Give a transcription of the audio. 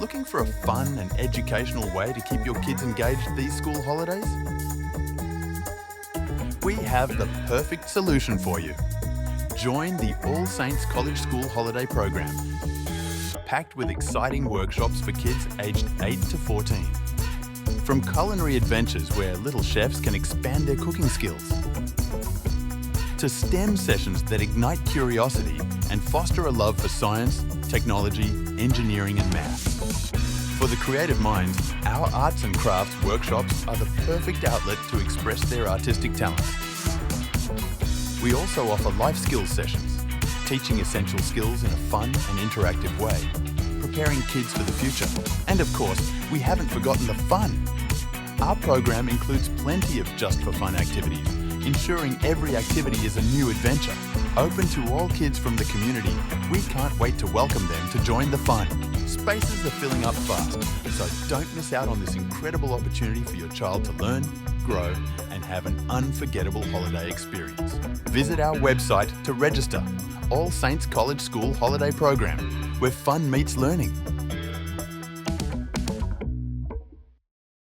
Looking for a fun and educational way to keep your kids engaged these school holidays? We have the perfect solution for you. Join the All Saints College School Holiday Program, packed with exciting workshops for kids aged 8 to 14. From culinary adventures where little chefs can expand their cooking skills, to STEM sessions that ignite curiosity and foster a love for science, technology, engineering and maths. For the creative minds, our arts and crafts workshops are the perfect outlet to express their artistic talents. We also offer life skills sessions, teaching essential skills in a fun and interactive way, preparing kids for the future. And of course, we haven't forgotten the fun. Our program includes plenty of just for fun activities, ensuring every activity is a new adventure. Open to all kids from the community, we can't wait to welcome them to join the fun. Spaces are filling up fast, so don't miss out on this incredible opportunity for your child to learn, grow, and have an unforgettable holiday experience. Visit our website to register. All Saints College School Holiday Program, where fun meets learning.